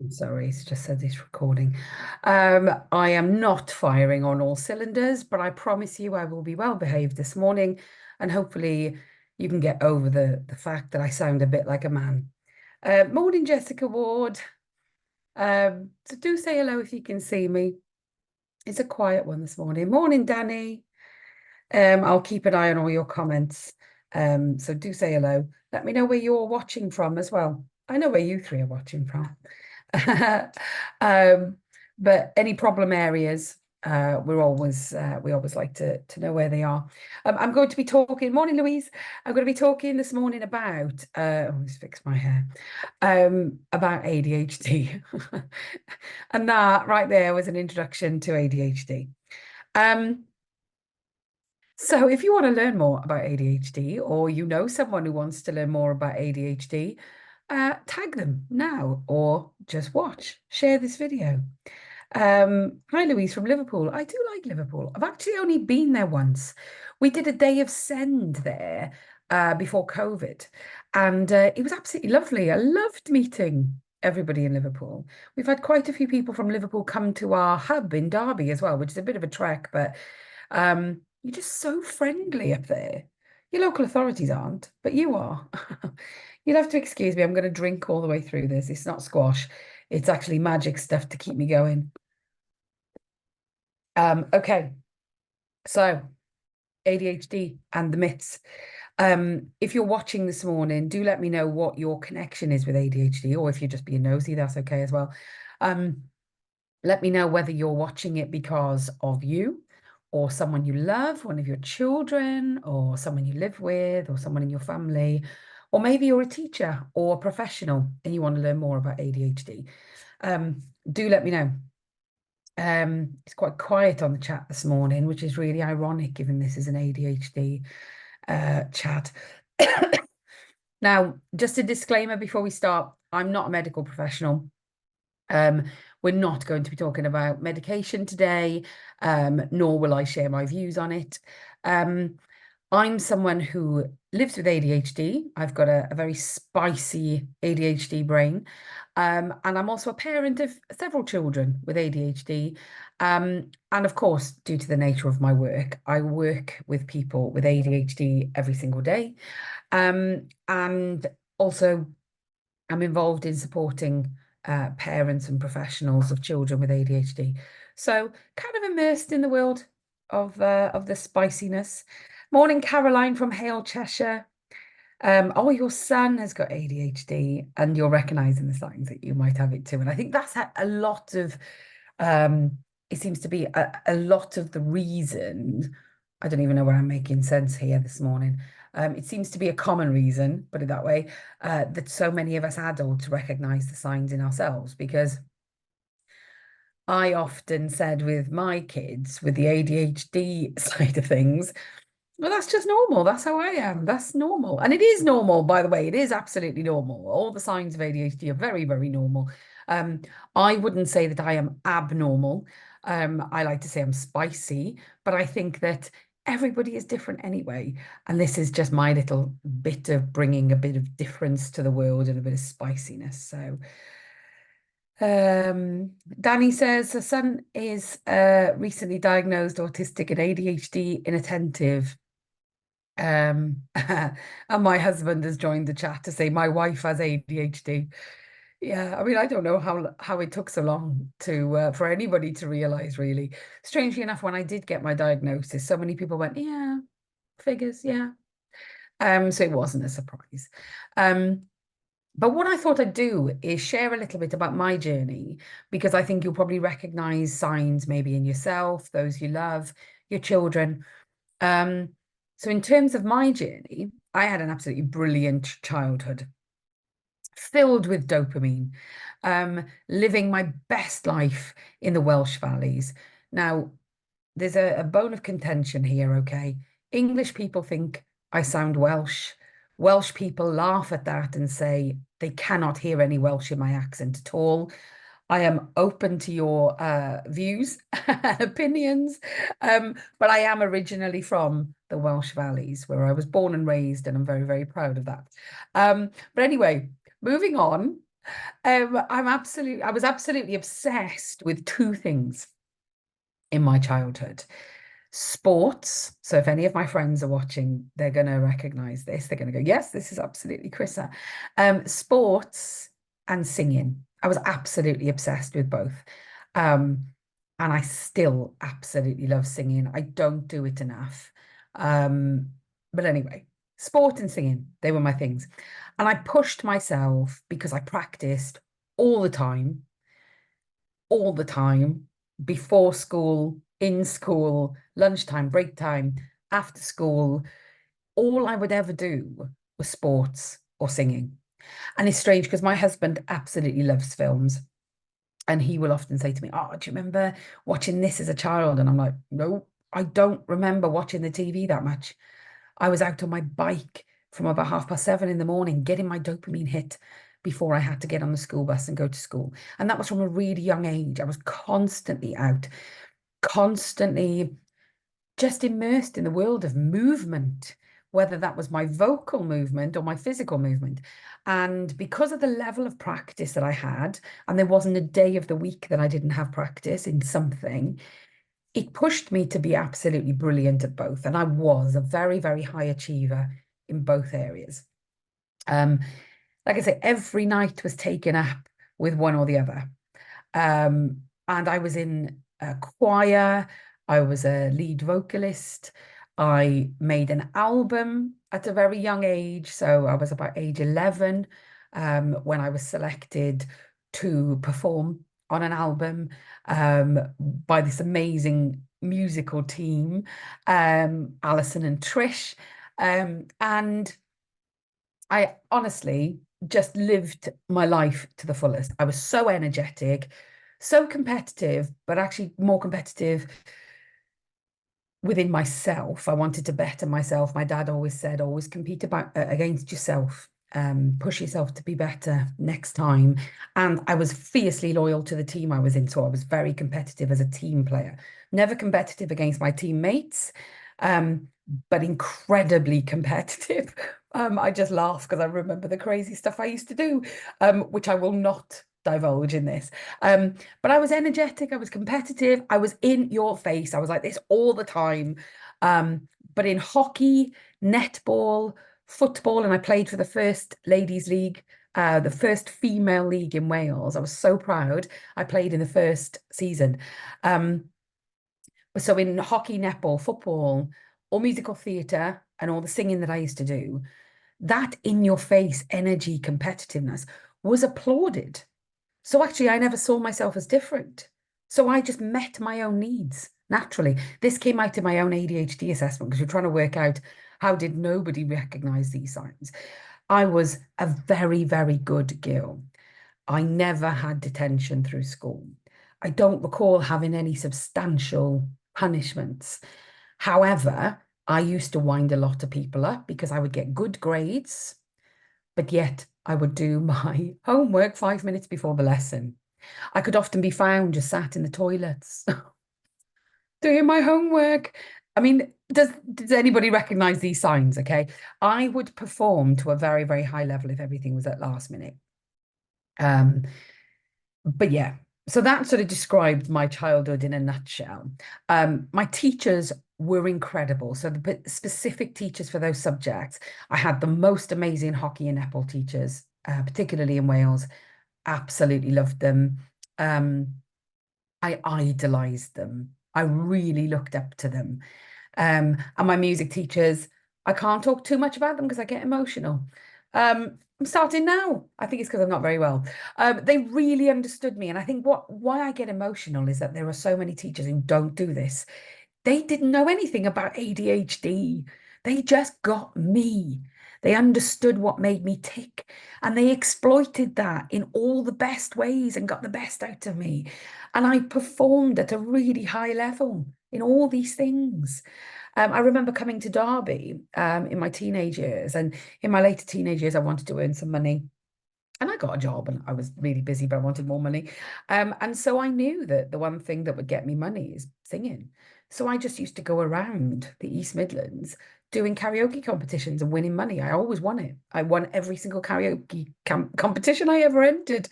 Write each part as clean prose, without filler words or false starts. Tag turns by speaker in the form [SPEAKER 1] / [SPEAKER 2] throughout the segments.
[SPEAKER 1] I'm sorry, it's just said it's recording. I am not firing on all cylinders, but I promise you I will be well behaved this morning, and hopefully you can get over the fact that I sound a bit like a man. Morning, Jessica Ward. So do say hello if you can see me. It's a quiet one this morning. Morning, Danny. I'll keep an eye on all your comments. So do say hello. Let me know where you're watching from as well. I know where you three are watching from. Um, but any problem areas, we always like to know where they are. I'm going to be talking. Morning, Louise. I'm going to be talking this morning about. Let's fix my hair. About ADHD, and that right there was an introduction to ADHD. Um, so if you want to learn more about ADHD, or you know someone who wants to learn more about ADHD, tag them now or just watch, share this video. Hi, Louise from Liverpool. I do like Liverpool. I've actually only been there once. We did a day of send there before COVID, and it was absolutely lovely. I loved meeting everybody in Liverpool. We've had quite a few people from Liverpool come to our hub in Derby as well, which is a bit of a trek, but you're just so friendly up there. Your local authorities aren't, but you are. You'll have to excuse me. I'm going to drink all the way through this. It's not squash. It's actually magic stuff to keep me going. Okay, so ADHD and the myths. If you're watching this morning, do let me know what your connection is with ADHD, or if you're just being nosy, that's okay as well. Let me know whether you're watching it because of you or someone you love, one of your children, or someone you live with, or someone in your family, or maybe you're a teacher or a professional and you want to learn more about ADHD. Do let me know. It's quite quiet on the chat this morning, which is really ironic given this is an ADHD chat. Now, just a disclaimer before we start, I'm not a medical professional. We're not going to be talking about medication today, nor will I share my views on it. I'm someone who lives with ADHD. I've got a very spicy ADHD brain. And I'm also a parent of several children with ADHD. And of course, due to the nature of my work, I work with people with ADHD every single day. And also, I'm involved in supporting parents and professionals of children with ADHD. So kind of immersed in the world of the spiciness. Morning, Caroline from Hale, Cheshire. Oh, your son has got ADHD and you're recognizing the signs that you might have it too. And I think that's a lot of, it seems to be a lot of the reason. I don't even know where I'm making sense here this morning. It seems to be a common reason, put it that way, that so many of us adults recognize the signs in ourselves, because I often said with my kids with the ADHD side of things, well, that's just normal. That's how I am. That's normal. And it is normal, by the way. It is absolutely normal. All the signs of ADHD are very, very normal. Um, I wouldn't say that I am abnormal. I like to say I'm spicy, but I think that everybody is different anyway. And this is just my little bit of bringing a bit of difference to the world and a bit of spiciness. So, Danny says the son is recently diagnosed autistic and ADHD inattentive. And my husband has joined the chat to say my wife has ADHD. Yeah, I mean, I don't know how it took so long to for anybody to realize, really. Strangely enough, when I did get my diagnosis, so many people went, "Yeah, figures, yeah." So it wasn't a surprise. But what I thought I'd do is share a little bit about my journey, because I think you'll probably recognize signs maybe in yourself, those you love, your children. So in terms of my journey, I had an absolutely brilliant childhood, filled with dopamine, living my best life in the Welsh valleys. Now, there's a bone of contention here, okay? English people think I sound Welsh. Welsh people laugh at that and say they cannot hear any Welsh in my accent at all. I am open to your views, opinions, but I am originally from the Welsh Valleys, where I was born and raised, and I'm very, very proud of that. But anyway, moving on. I was absolutely obsessed with two things in my childhood. Sports. So if any of my friends are watching, they're going to recognize this. They're going to go, yes, this is absolutely Chrissa. Sports and singing. I was absolutely obsessed with both. Um, and I still absolutely love singing. I don't do it enough. Um, but anyway, sport and singing, they were my things. And I pushed myself because I practiced all the time, all the time, before school, in school, lunchtime, break time, after school. All I would ever do was sports or singing. And it's strange because my husband absolutely loves films. And he will often say to me, oh, do you remember watching this as a child? And I'm like, no, I don't remember watching the TV that much. I was out on my bike from about 7:30 in the morning, getting my dopamine hit before I had to get on the school bus and go to school. And that was from a really young age. I was constantly out, constantly just immersed in the world of movement, whether that was my vocal movement or my physical movement. And because of the level of practice that I had, and there wasn't a day of the week that I didn't have practice in something, it pushed me to be absolutely brilliant at both. And I was a very, very high achiever in both areas. Um, like I say, every night was taken up with one or the other. And I was in a choir, I was a lead vocalist. I made an album at a very young age. So I was about age 11 when I was selected to perform on an album by this amazing musical team, Alison and Trish. And I honestly just lived my life to the fullest. I was so energetic, so competitive, but actually more competitive within myself. I wanted to better myself. My dad always said, always compete against yourself. Push yourself to be better next time. And I was fiercely loyal to the team I was in. So I was very competitive as a team player, never competitive against my teammates, but incredibly competitive. I just laugh because I remember the crazy stuff I used to do, which I will not divulge in this. But I was energetic, I was competitive, I was in your face. I was like this all the time. But in hockey, netball, football, and I played for the first ladies' league, the first female league in Wales. I was so proud. I played in the first season. So in hockey, netball, football, or musical theatre, and all the singing that I used to do, that in your face energy, competitiveness was applauded. So actually, I never saw myself as different. So I just met my own needs naturally. This came out of my own ADHD assessment because we're trying to work out how did nobody recognize these signs. I was a very, very good girl. I never had detention through school. I don't recall having any substantial punishments. However, I used to wind a lot of people up because I would get good grades, but yet I would do my homework 5 minutes before the lesson. I could often be found just sat in the toilets doing my homework. I mean, does anybody recognize these signs? Okay. I would perform to a very, very high level if everything was at last minute. Um, but yeah, so that sort of described my childhood in a nutshell. My teachers were incredible. So the specific teachers for those subjects, I had the most amazing hockey and netball teachers, particularly in Wales. Absolutely loved them. I idolized them. I really looked up to them. And my music teachers, I can't talk too much about them because I get emotional. I'm starting now. I think it's because I'm not very well. They really understood me. And I think why I get emotional is that there are so many teachers who don't do this. They didn't know anything about ADHD. They just got me. They understood what made me tick and they exploited that in all the best ways and got the best out of me. And I performed at a really high level in all these things. I remember coming to Derby in my teenage years, and in my later teenage years, I wanted to earn some money. And I got a job and I was really busy, but I wanted more money. And so I knew that the one thing that would get me money is singing. So I just used to go around the East Midlands doing karaoke competitions and winning money. I always won it. I won every single karaoke competition I ever entered,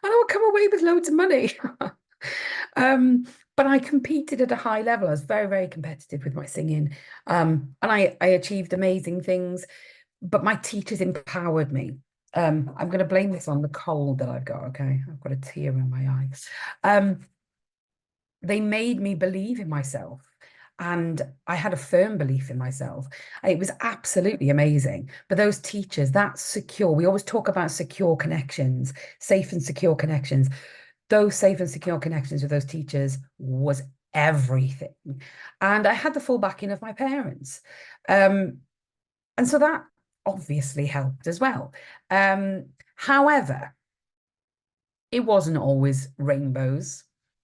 [SPEAKER 1] and I would come away with loads of money. But I competed at a high level. I was very, very competitive with my singing. And I achieved amazing things, but my teachers empowered me. I'm going to blame this on the cold that I've got. Okay. I've got a tear in my eye. They made me believe in myself. And I had a firm belief in myself. It was absolutely amazing. But those teachers, that's secure. We always talk about secure connections, safe and secure connections. Those safe and secure connections with those teachers was everything. And I had the full backing of my parents. And so that obviously helped as well. However, it wasn't always rainbows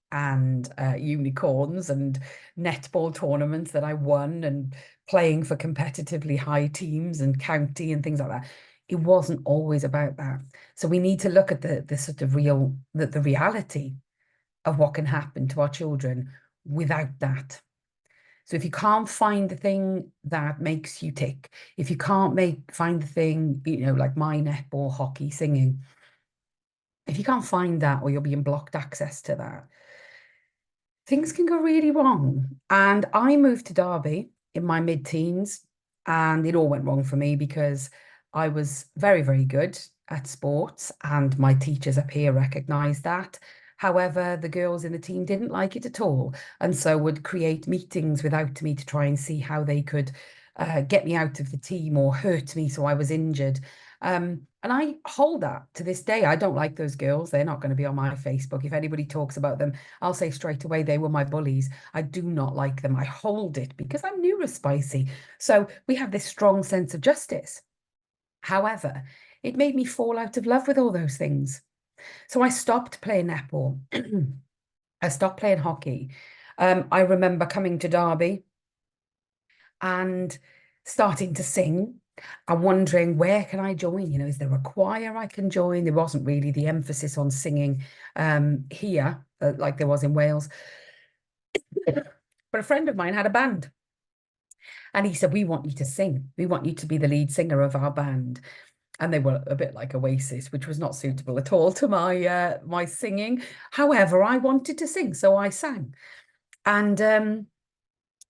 [SPEAKER 1] and unicorns and netball tournaments that I won and playing for competitively high teams and county and things like that. It wasn't always about that. So we need to look at the sort of the reality of what can happen to our children without that. So if you can't find the thing that makes you tick, if you can't find the thing, like my netball, hockey, singing, if you can't find that, or you're being blocked access to that, things can go really wrong. And I moved to Derby in my mid-teens, and it all went wrong for me because I was very, very good at sports, and my teachers up here recognized that. However, the girls in the team didn't like it at all, and so would create meetings without me to try and see how they could get me out of the team or hurt me so I was injured. And I hold that to this day. I don't like those girls. They're not going to be on my Facebook. If anybody talks about them, I'll say straight away they were my bullies. I do not like them. I hold it because I'm neurospicy. So we have this strong sense of justice. However, it made me fall out of love with all those things. So I stopped playing netball. I stopped playing hockey. I remember coming to Derby and starting to sing and wondering, where can I join? Is there a choir I can join? There wasn't really the emphasis on singing here like there was in Wales. But a friend of mine had a band, and he said, we want you to sing. We want you to be the lead singer of our band. And they were a bit like Oasis, which was not suitable at all to my singing. However, I wanted to sing, so I sang. And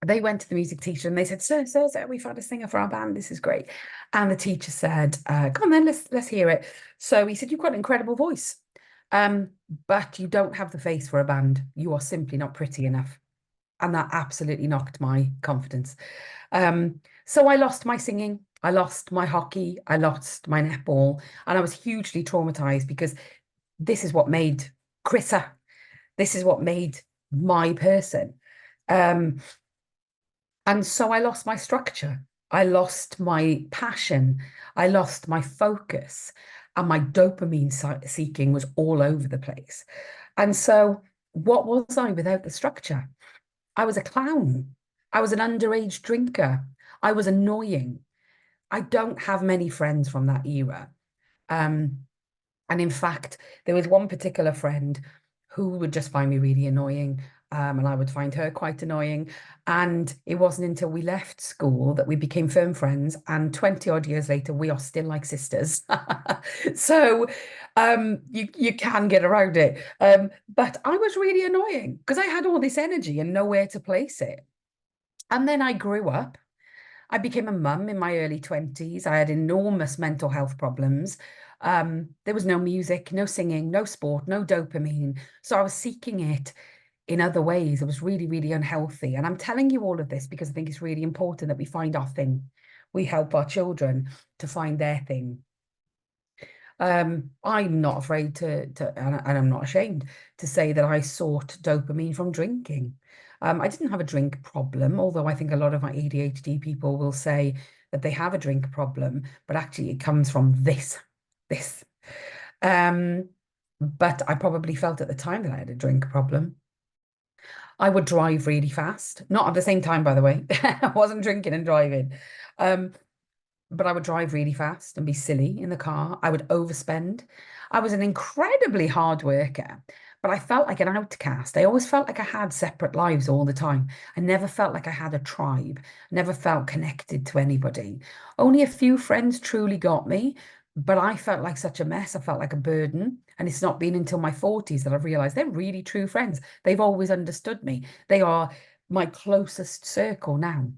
[SPEAKER 1] they went to the music teacher and they said, sir, we found a singer for our band. This is great. And the teacher said, come on then, let's hear it. So he said, you've got an incredible voice, but you don't have the face for a band. You are simply not pretty enough. And that absolutely knocked my confidence. So I lost my singing, I lost my hockey, I lost my netball, and I was hugely traumatized because this is what made Chrissa. This is what made my person. And so I lost my structure. I lost my passion. I lost my focus. And my dopamine seeking was all over the place. And so what was I without the structure? I was a clown. I was an underage drinker. I was annoying. I don't have many friends from that era. And in fact, there was one particular friend who would just find me really annoying. And I would find her quite annoying. And it wasn't until we left school that we became firm friends. And 20 odd years later, we are still like sisters. So you can get around it. But I was really annoying because I had all this energy and nowhere to place it. And then I grew up. I became a mum in my early 20s. I had enormous mental health problems. There was no music, no singing, no sport, no dopamine. So I was seeking it in other ways. It was really, really unhealthy. And I'm telling you all of this because I think it's really important that we find our thing. We help our children to find their thing. I'm not afraid and I'm not ashamed to say that I sought dopamine from drinking. I didn't have a drink problem, although I think a lot of my ADHD people will say that they have a drink problem, but actually it comes from this. But I probably felt at the time that I had a drink problem. I would drive really fast, not at the same time, by the way. I wasn't drinking and driving. But I would drive really fast and be silly in the car. I would overspend. I was an incredibly hard worker, but I felt like an outcast. I always felt like I had separate lives all the time. I never felt like I had a tribe, never felt connected to anybody. Only a few friends truly got me, but I felt like such a mess. I felt like a burden. And it's not been until my 40s that I've realized they're really true friends. They've always understood me. They are my closest circle now.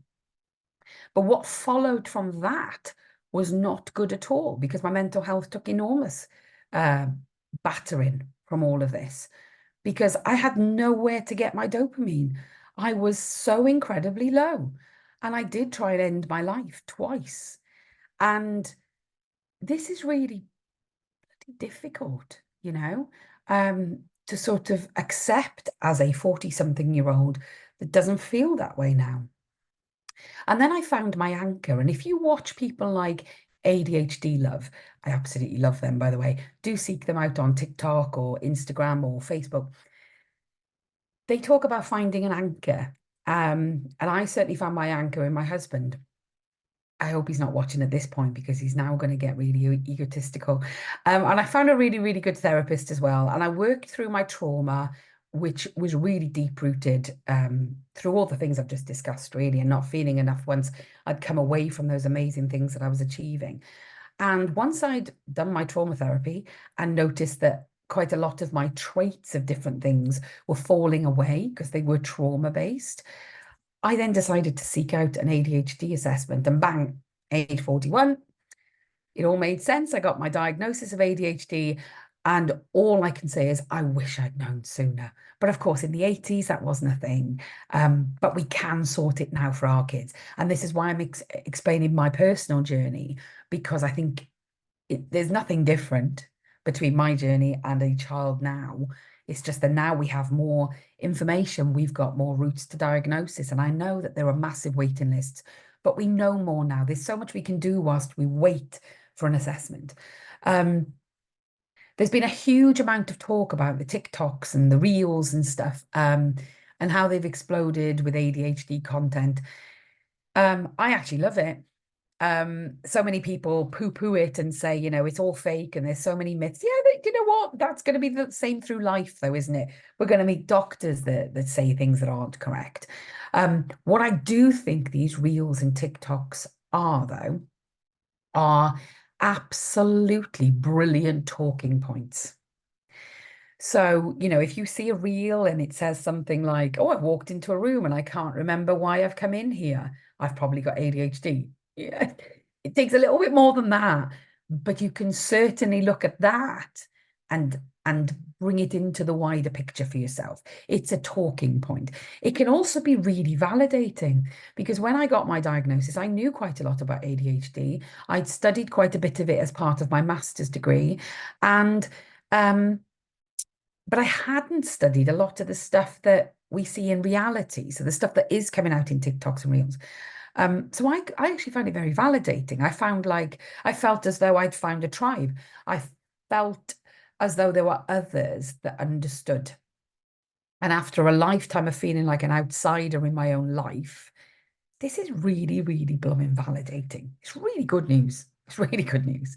[SPEAKER 1] But what followed from that was not good at all because my mental health took enormous uh, battering from all of this because I had nowhere to get my dopamine. I was so incredibly low. And I did try and end my life twice. And this is really difficult, to sort of accept as a 40-something-year-old that doesn't feel that way now. And then I found my anchor. And if you watch people like ADHD Love, I absolutely love them, by the way. Do seek them out on TikTok or Instagram or Facebook. They talk about finding an anchor. And I certainly found my anchor in my husband. I hope he's not watching at this point because he's now going to get really egotistical. And I found a really, really good therapist as well. And I worked through my trauma, which was really deep rooted through all the things I've just discussed, really, and not feeling enough once I'd come away from those amazing things that I was achieving. And once I'd done my trauma therapy and noticed that quite a lot of my traits of different things were falling away because they were trauma based, I then decided to seek out an ADHD assessment and bang, age 41, it all made sense. I got my diagnosis of ADHD and all I can say is I wish I'd known sooner. But of course, in the 80s, that wasn't a thing. But we can sort it now for our kids. And this is why I'm explaining my personal journey, because I think there's nothing different between my journey and a child now. It's just that now we have more information, we've got more routes to diagnosis. And I know that there are massive waiting lists, but we know more now. There's so much we can do whilst we wait for an assessment. There's been a huge amount of talk about the TikToks and the reels and stuff, and how they've exploded with ADHD content. I actually love it. So many people poo-poo it and say, it's all fake and there's so many myths. Yeah, you know what? That's going to be the same through life, though, isn't it? We're going to meet doctors that say things that aren't correct. What I do think these reels and TikToks are, though, are absolutely brilliant talking points. So, if you see a reel and it says something like, oh, I walked into a room and I can't remember why I've come in here, I've probably got ADHD. Yeah, it takes a little bit more than that, but you can certainly look at that and bring it into the wider picture for yourself. It's a talking point. It can also be really validating because when I got my diagnosis, I knew quite a lot about ADHD. I'd studied quite a bit of it as part of my master's degree, and but I hadn't studied a lot of the stuff that we see in reality. So the stuff that is coming out in TikToks and Reels. So I actually found it very validating. I felt as though I'd found a tribe. I felt as though there were others that understood. And after a lifetime of feeling like an outsider in my own life, this is really, really blooming validating. It's really good news. It's really good news.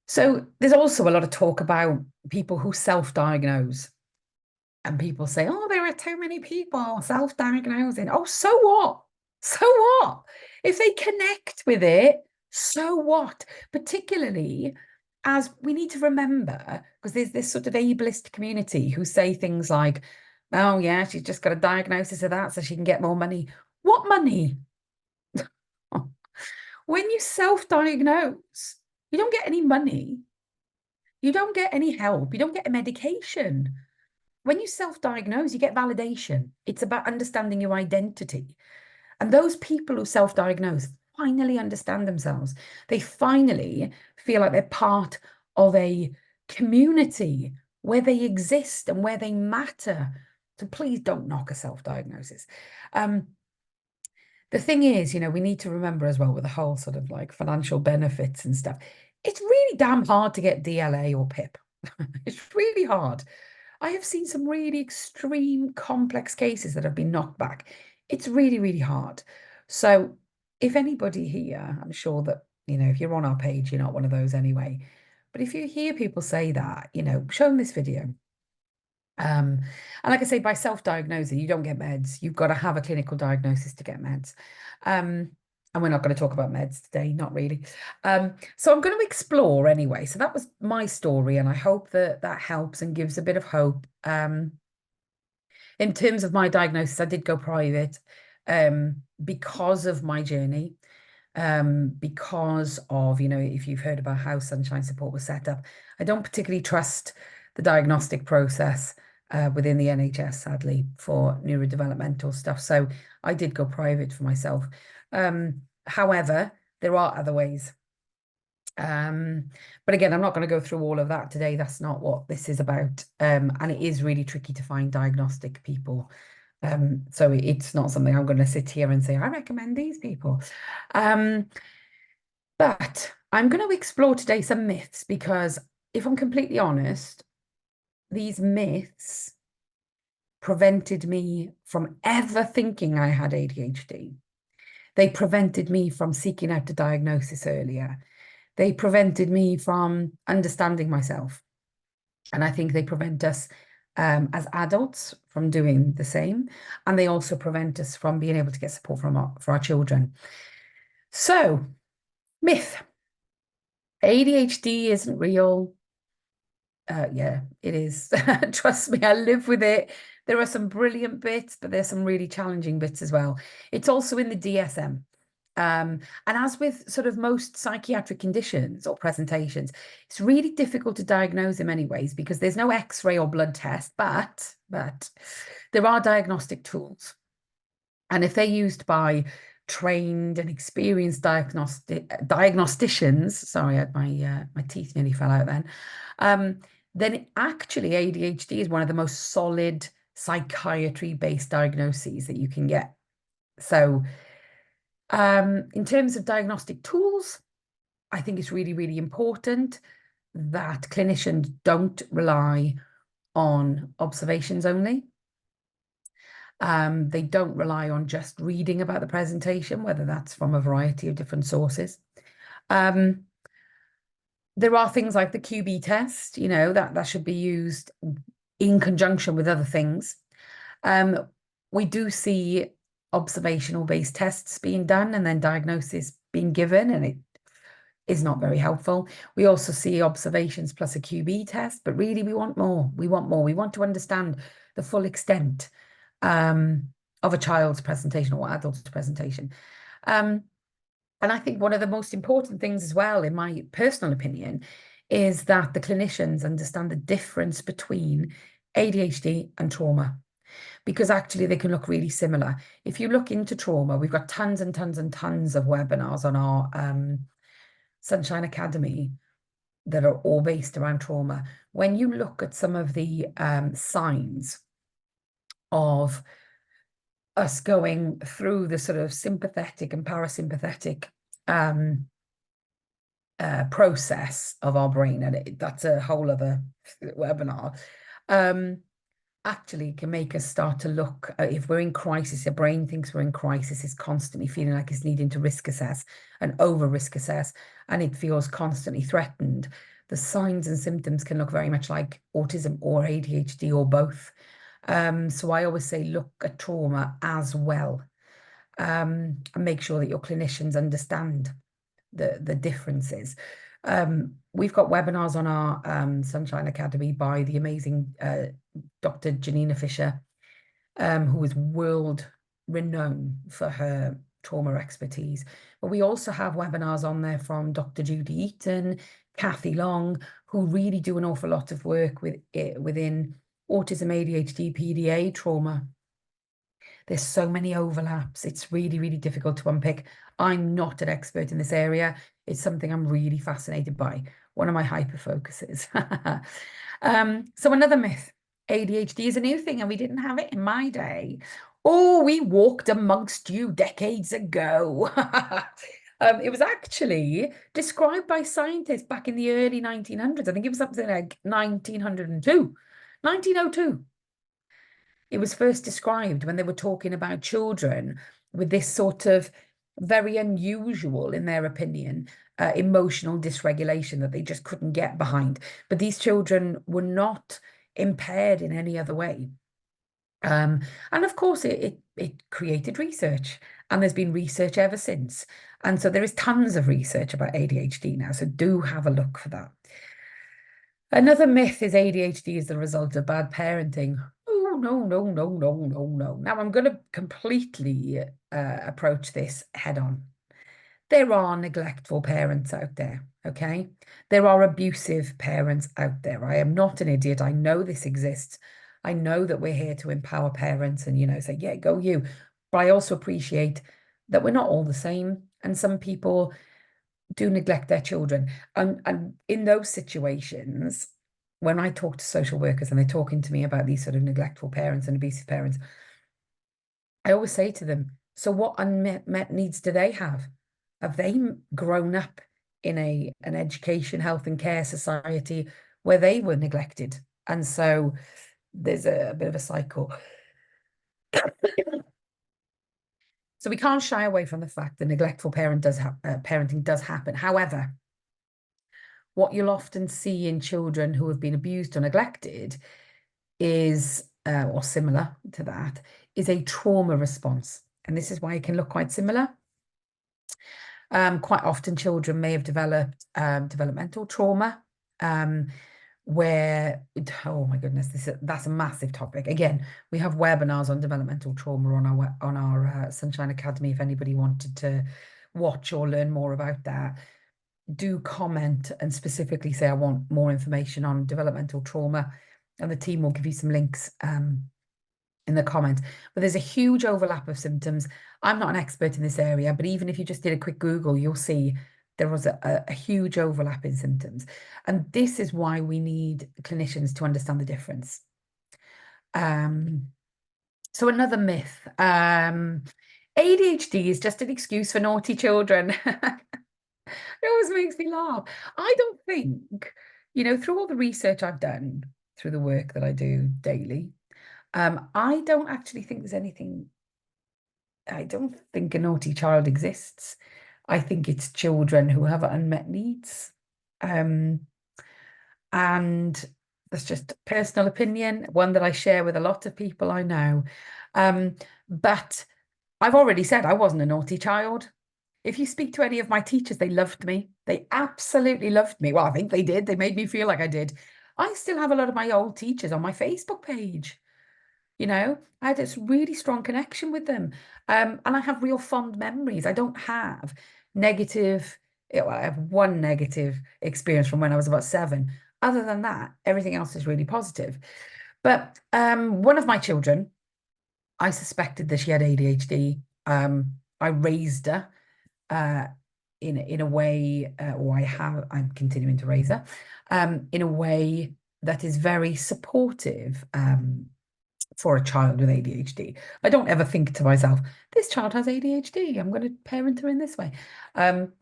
[SPEAKER 1] So there's also a lot of talk about people who self-diagnose. And people say, oh, there are too many people self-diagnosing. Oh, so what? So what? If they connect with it, so what? Particularly as we need to remember, because there's this sort of ableist community who say things like, oh, yeah, she's just got a diagnosis of that so she can get more money. What money? When you self-diagnose, you don't get any money. You don't get any help. You don't get a medication. When you self-diagnose, you get validation. It's about understanding your identity. And those people who self-diagnose finally understand themselves. They finally feel like they're part of a community where they exist and where they matter. So please don't knock a self-diagnosis. The thing is, we need to remember as well with the whole sort of like financial benefits and stuff, it's really damn hard to get DLA or PIP. It's really hard. I have seen some really extreme complex cases that have been knocked back. It's really, really hard. So if anybody here, I'm sure that, if you're on our page, you're not one of those anyway, But if you hear people say that, you know, show them this video. And like I say, by self-diagnosing, you don't get meds. You've got to have a clinical diagnosis to get meds. And we're not going to talk about meds today, not really. So I'm going to explore anyway. So that was my story, and I hope that that helps and gives a bit of hope. In terms of my diagnosis, I did go private because of my journey, because of, you know, if you've heard about how Sunshine Support was set up, I don't particularly trust the diagnostic process within the NHS, sadly, for neurodevelopmental stuff. So I did go private for myself. However, there are other ways. But again, I'm not going to go through all of that today. That's not what this is about. And it is really tricky to find diagnostic people. So it's not something I'm going to sit here and say, I recommend these people. But I'm going to explore today some myths, because if I'm completely honest, these myths prevented me from ever thinking I had ADHD. They prevented me from seeking out a diagnosis earlier. They prevented me from understanding myself. And I think they prevent us as adults from doing the same. And they also prevent us from being able to get support for our children. So, myth. ADHD isn't real. Yeah, it is. Trust me, I live with it. There are some brilliant bits, but there's some really challenging bits as well. It's also in the DSM. And as with sort of most psychiatric conditions or presentations, it's really difficult to diagnose in many ways because there's no X-ray or blood test, but there are diagnostic tools. And if they're used by trained and experienced diagnosticians, sorry, my teeth nearly fell out then actually ADHD is one of the most solid psychiatry-based diagnoses that you can get. So in terms of diagnostic tools, I think it's really, really important that clinicians don't rely on observations only. They don't rely on just reading about the presentation, whether that's from a variety of different sources. There are things like the QB test, you know, that should be used in conjunction with other things. We do see observational based tests being done and then diagnosis being given, and it is not very helpful. We also see observations plus a QB test, but really we want more. We want more. We want to understand the full extent of a child's presentation or adult's presentation. And I think one of the most important things as well, in my personal opinion, is that the clinicians understand the difference between ADHD and trauma, because actually they can look really similar. If you look into trauma, we've got tons and tons and tons of webinars on our Sunshine Academy that are all based around trauma. When you look at some of the signs of us going through the sort of sympathetic and parasympathetic process of our brain, and that's a whole other webinar, actually can make us start to look, if we're in crisis, your brain thinks we're in crisis, is constantly feeling like it's needing to risk assess and over risk assess, and it feels constantly threatened. The signs and symptoms can look very much like autism or ADHD or both. So I always say look at trauma as well, and make sure that your clinicians understand the differences. We've got webinars on our Sunshine Academy by the amazing Dr. Janina Fisher, who is world renowned for her trauma expertise. But we also have webinars on there from Dr. Judy Eaton, Kathy Long, who really do an awful lot of work within autism, ADHD, PDA, trauma. There's so many overlaps. It's really, really difficult to unpick. I'm not an expert in this area. It's something I'm really fascinated by. One of my hyper focuses. So another myth, ADHD is a new thing and we didn't have it in my day. Oh, we walked amongst you decades ago. It was actually described by scientists back in the early 1900s. I think it was something like 1902. 1902. It was first described when they were talking about children with this sort of very unusual in their opinion, emotional dysregulation that they just couldn't get behind. But these children were not impaired in any other way. And of course, it created research, and there's been research ever since. And so there is tons of research about ADHD now. So do have a look for that. Another myth is ADHD is the result of bad parenting. Oh, no, no, no, no, no, no. Now I'm going to completely approach this head on. There are neglectful parents out there, okay? There are abusive parents out there. I am not an idiot. I know this exists. I know that we're here to empower parents and, say, yeah, go you. But I also appreciate that we're not all the same. And some people do neglect their children. And in those situations, when I talk to social workers and they're talking to me about these sort of neglectful parents and abusive parents, I always say to them, so what unmet needs do they have? Have they grown up in an education, health and care society where they were neglected? And so there's a bit of a cycle. So we can't shy away from the fact that neglectful parenting does happen. However, what you'll often see in children who have been abused or neglected is, or similar to that, is a trauma response. And this is why it can look quite similar. Quite often children may have developed developmental trauma, where, oh my goodness, that's a massive topic. Again, we have webinars on developmental trauma on our Sunshine Academy if anybody wanted to watch or learn more about that. Do comment and specifically say, I want more information on developmental trauma, and the team will give you some links in the comments. But there's a huge overlap of symptoms. I'm not an expert in this area, but even if you just did a quick Google, you'll see there was a huge overlap in symptoms. And this is why we need clinicians to understand the difference. So another myth, ADHD is just an excuse for naughty children. It always makes me laugh. I don't think, through all the research I've done, through the work that I do daily, I don't actually think there's anything, I don't think a naughty child exists. I think it's children who have unmet needs. And that's just personal opinion, one that I share with a lot of people I know. But I've already said I wasn't a naughty child. If you speak to any of my teachers, they loved me. They absolutely loved me. Well, I think they did. They made me feel like I did. I still have a lot of my old teachers on my Facebook page. I had this really strong connection with them. And I have real fond memories. I don't have negative, well, I have one negative experience from when I was about 7. Other than that, everything else is really positive. But one of my children, I suspected that she had ADHD. I raised her in a way, or I'm continuing to raise her in a way that is very supportive for a child with ADHD. I don't ever think to myself, this child has ADHD, I'm going to parent her in this way.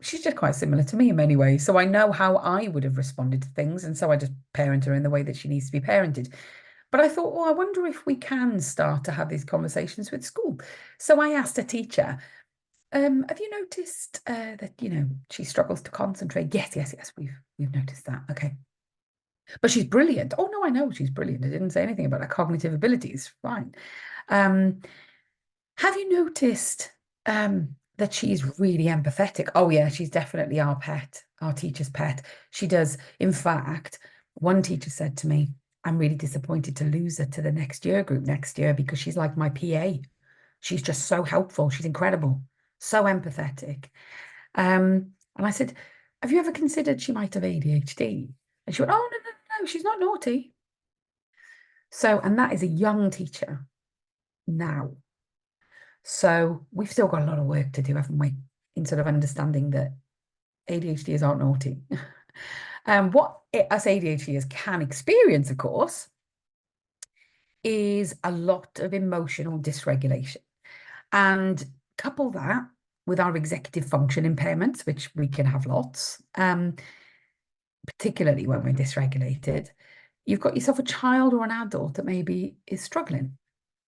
[SPEAKER 1] She's just quite similar to me in many ways. So I know how I would have responded to things. And so I just parent her in the way that she needs to be parented. But I thought, well, I wonder if we can start to have these conversations with school. So I asked a teacher, have you noticed that, she struggles to concentrate? Yes, yes, yes, we've noticed that. Okay. But she's brilliant. Oh, no, I know she's brilliant. I didn't say anything about her cognitive abilities. Fine. Have you noticed that she's really empathetic? Oh, yeah, she's definitely our pet, our teacher's pet. She does. In fact, one teacher said to me, I'm really disappointed to lose her to the next year group next year because she's like my PA. She's just so helpful. She's incredible, so empathetic. And I said, have you ever considered she might have ADHD? And she went, oh, no, no, no, she's not naughty. So, and that is a young teacher now. So we've still got a lot of work to do, haven't we? In sort of understanding that ADHDers aren't naughty. What us ADHDers can experience, of course, is a lot of emotional dysregulation. And couple that with our executive function impairments, which we can have lots, particularly when we're dysregulated, you've got yourself a child or an adult that maybe is struggling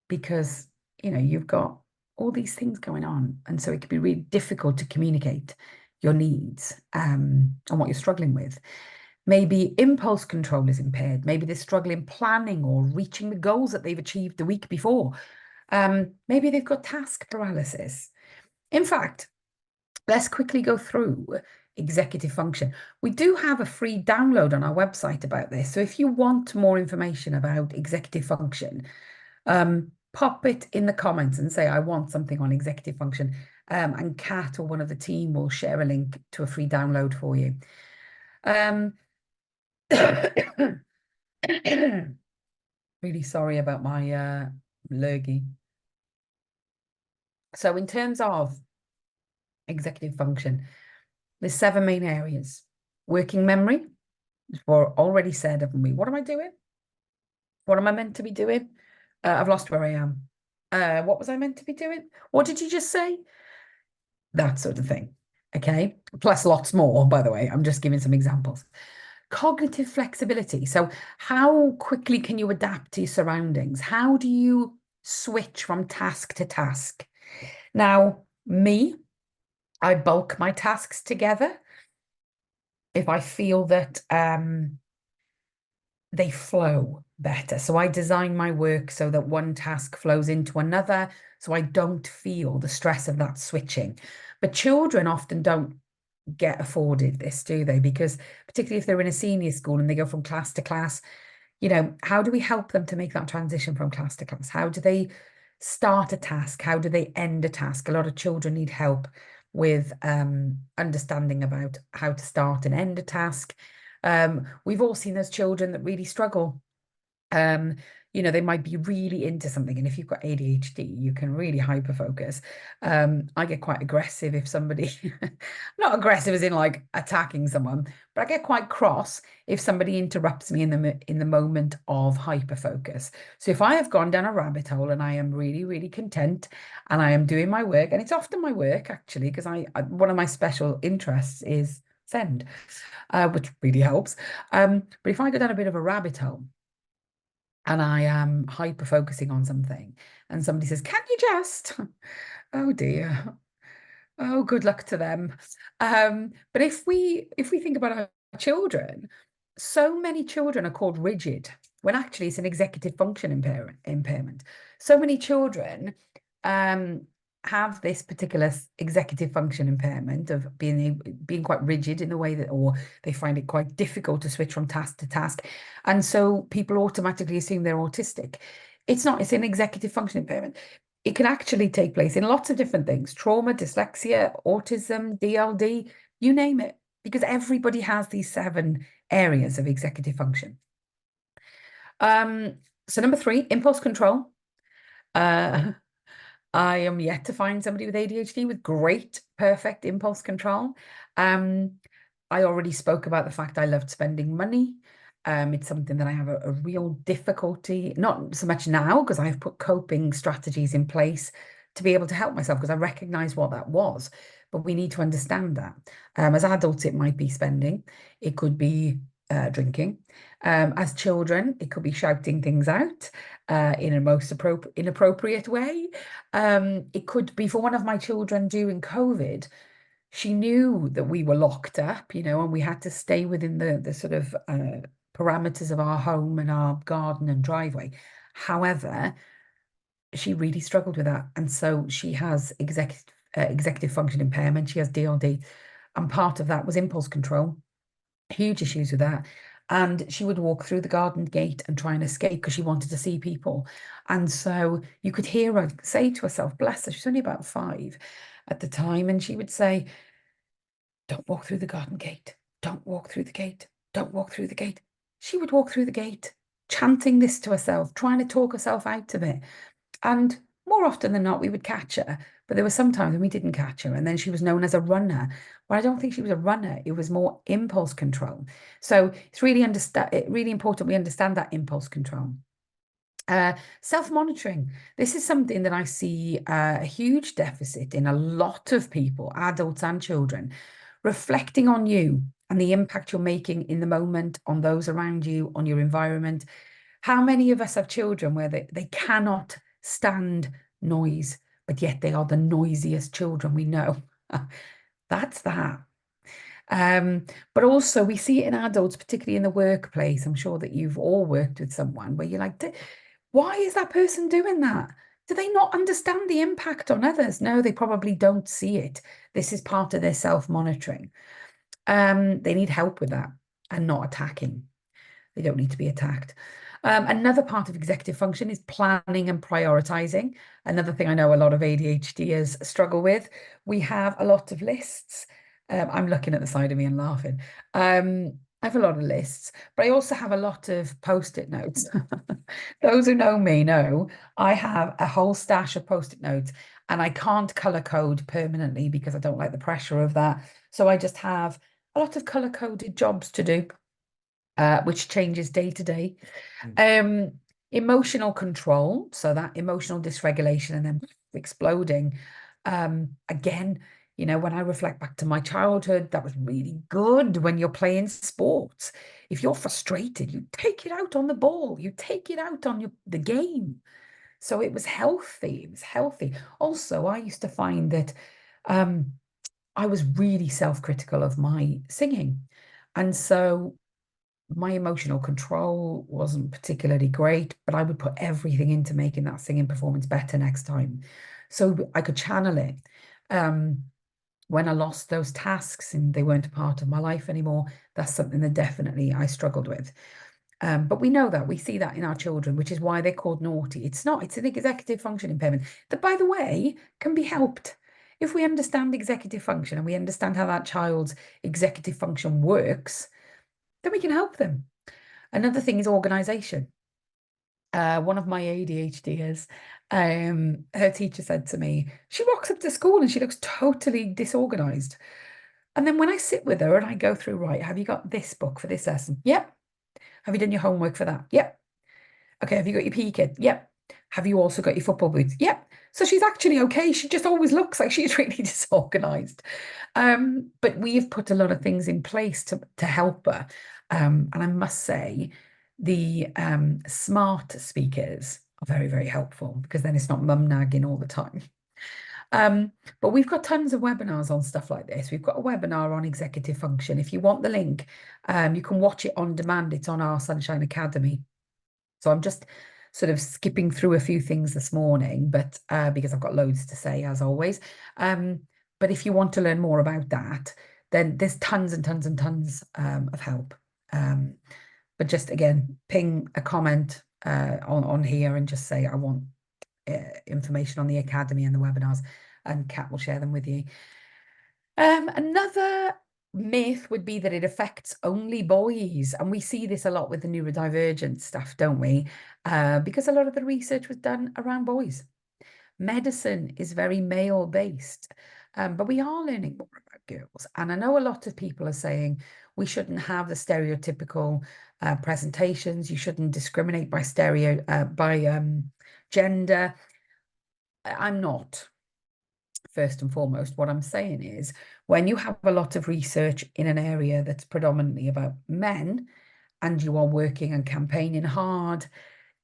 [SPEAKER 1] because, you've got all these things going on. And so it can be really difficult to communicate your needs and what you're struggling with. Maybe impulse control is impaired. Maybe they're struggling planning or reaching the goals that they've achieved the week before. Maybe they've got task paralysis. In fact, let's quickly go through executive function. We do have a free download on our website about this. So if you want more information about executive function, pop it in the comments and say, I want something on executive function. And Kat or one of the team will share a link to a free download for you. Really sorry about my lurgy. So in terms of executive function, there's 7 main areas. Working memory, we're already said of me. What am I doing? What am I meant to be doing? I've lost where I am. What was I meant to be doing? What did you just say? That sort of thing. Okay. Plus lots more, by the way. I'm just giving some examples. Cognitive flexibility. So how quickly can you adapt to your surroundings? How do you switch from task to task? Now, me, I bulk my tasks together. If I feel that they flow better. So I design my work so that one task flows into another, so I don't feel the stress of that switching. But children often don't get afforded this, do they? Because particularly if they're in a senior school and they go from class to class, you know, how do we help them to make that transition from class to class? How do they start a task? How do they end a task? A lot of children need help with understanding about how to start and end a task. We've all seen those children that really struggle. You know, they might be really into something, and if you've got ADHD, you can really hyper focus. I get quite aggressive if somebody, not aggressive as in like attacking someone, but I get quite cross if somebody interrupts me in the moment of hyper focus. So if I have gone down a rabbit hole and I am really, really content and I am doing my work, and it's often my work actually, because I one of my special interests is send, which really helps. But if I go down a bit of a rabbit hole, and I am hyper focusing on something, and somebody says, "Can you just?" Oh dear. Oh, good luck to them. But if we think about our children, so many children are called rigid when actually it's an executive function impairment. So many children have this particular executive function impairment of being quite rigid in the way that, or they find it quite difficult to switch from task to task. And so people automatically assume they're autistic. It's not, it's an executive function impairment. It can actually take place in lots of different things: trauma, dyslexia, autism, DLD, you name it, because everybody has these 7 areas of executive function. So number 3, impulse control. I am yet to find somebody with ADHD with great, perfect impulse control. I already spoke about the fact I loved spending money. It's something that I have a real difficulty, not so much now, because I've put coping strategies in place to be able to help myself, because I recognize what that was. But we need to understand that. As adults, it might be spending. It could be drinking. As children, it could be shouting things out in a most inappropriate way. It could be for one of my children during COVID. She knew that we were locked up, you know, and we had to stay within the sort of parameters of our home and our garden and driveway. However, she really struggled with that. And so she has executive function impairment. She has DLD. And part of that was impulse control. Huge issues with that. And she would walk through the garden gate and try and escape because she wanted to see people. And so you could hear her say to herself, bless her, she's only about 5 at the time, and she would say, "Don't walk through the garden gate. Don't walk through the gate. Don't walk through the gate." She would walk through the gate, chanting this to herself, trying to talk herself out of it. And more often than not, we would catch her. But there were some times when we didn't catch her. And then she was known as a runner. But I don't think she was a runner. It was more impulse control. So it's really important we understand that impulse control. Self-monitoring. This is something that I see a huge deficit in a lot of people, adults and children, reflecting on you and the impact you're making in the moment on those around you, on your environment. How many of us have children where they cannot stand noise but yet they are the noisiest children we know. That's that. But also we see it in adults, particularly in the workplace. I'm sure that you've all worked with someone where you're like, why is that person doing that? Do they not understand the impact on others? No, they probably don't see it. This is part of their self-monitoring. They need help with that and not attacking. They don't need to be attacked. Another part of executive function is planning and prioritizing. Another thing I know a lot of ADHDers struggle with. We have a lot of lists. I'm looking at the side of me and laughing. I have a lot of lists, but I also have a lot of post-it notes. Those who know me know I have a whole stash of post-it notes, and I can't color code permanently because I don't like the pressure of that. So I just have a lot of color coded jobs to do, which changes day to day. Emotional control, so that emotional dysregulation and then exploding. Again, you know, when I reflect back to my childhood, that was really good when you're playing sports. If you're frustrated, you take it out on the ball, you take it out on the game. So it was healthy. It was healthy. Also, I used to find that I was really self-critical of my singing. And so my emotional control wasn't particularly great, but I would put everything into making that singing performance better next time. So I could channel it. When I lost those tasks and they weren't a part of my life anymore, that's something that definitely I struggled with. But we know that, we see that in our children, which is why they're called naughty. It's not, it's an executive function impairment that, by the way, can be helped. If we understand executive function and we understand how that child's executive function works, then we can help them. Another thing is organization. One of my ADHDers, her teacher said to me, she walks up to school and she looks totally disorganized. And then when I sit with her and I go through, right, have you got this book for this lesson? Yep. Have you done your homework for that? Yep. Okay, have you got your PE kit? Yep. Have you also got your football boots? Yep. So she's actually okay. She just always looks like she's really disorganized. But we have put a lot of things in place to help her. And I must say, the smart speakers are very, very helpful because then it's not mum nagging all the time. But we've got tons of webinars on stuff like this. We've got a webinar on executive function. If you want the link, you can watch it on demand. It's on our Sunshine Academy. So I'm just sort of skipping through a few things this morning, but because I've got loads to say as always. But if you want to learn more about that, then there's tons and tons and tons of help. But just again, ping a comment on here and just say I want information on the Academy and the webinars, and Kat will share them with you. Another myth would be that it affects only boys, and we see this a lot with the neurodivergent stuff, don't we? Because a lot of the research was done around boys. Medicine is very male based, but we are learning more about girls. And I know a lot of people are saying we shouldn't have the stereotypical presentations. You shouldn't discriminate by gender. I'm not. First and foremost, what I'm saying is when you have a lot of research in an area that's predominantly about men and you are working and campaigning hard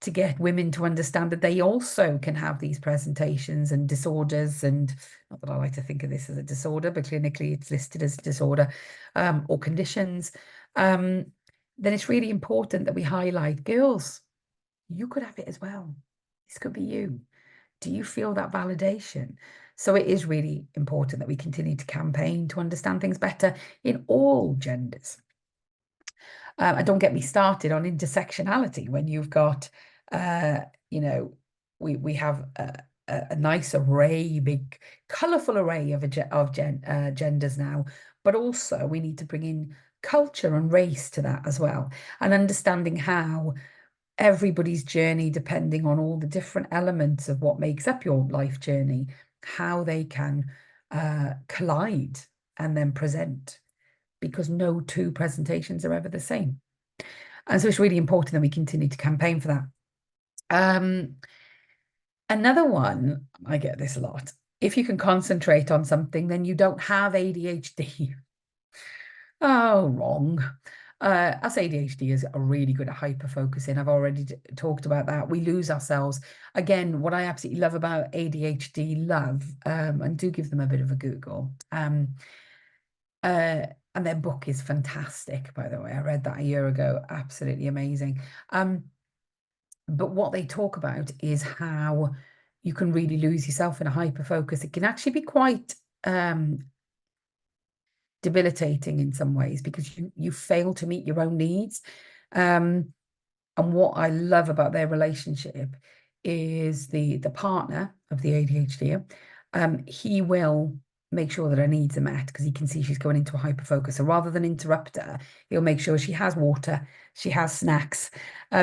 [SPEAKER 1] to get women to understand that they also can have these presentations and disorders, and not that I like to think of this as a disorder, but clinically it's listed as a disorder, or conditions, then it's really important that we highlight, girls, you could have it as well. This could be you. Do you feel that validation? So it is really important that we continue to campaign to understand things better in all genders. And don't get me started on intersectionality when you've got, you know, we have a nice array, big, colourful array of genders now, but also we need to bring in culture and race to that as well, and understanding how everybody's journey, depending on all the different elements of what makes up your life journey, how they can collide and then present, because no two presentations are ever the same. And so it's really important that we continue to campaign for that. Another one, I get this a lot. If you can concentrate on something, then you don't have ADHD. Oh, wrong. Us ADHDers are really good at hyper focusing. I've already talked about that. We lose ourselves. Again, what I absolutely love about ADHD and do give them a bit of a Google. And their book is fantastic, by the way. I read that a year ago. Absolutely amazing. But what they talk about is how you can really lose yourself in a hyper focus. It can actually be quite debilitating in some ways because you fail to meet your own needs. And what I love about their relationship is the partner of the ADHD. He will make sure that her needs are met because he can see she's going into a hyper focus. So rather than interrupt her, he'll make sure she has water, she has snacks,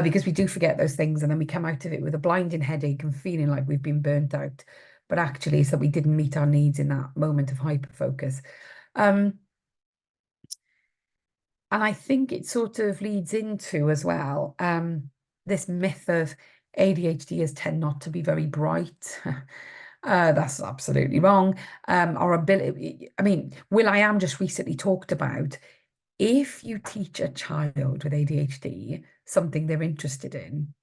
[SPEAKER 1] because we do forget those things, and then we come out of it with a blinding headache and feeling like we've been burnt out. But actually, it's that we didn't meet our needs in that moment of hyper focus. And I think it sort of leads into as well this myth of ADHDers tend not to be very bright. That's absolutely wrong. Our ability, I mean, Will.i.am just recently talked about if you teach a child with ADHD something they're interested in,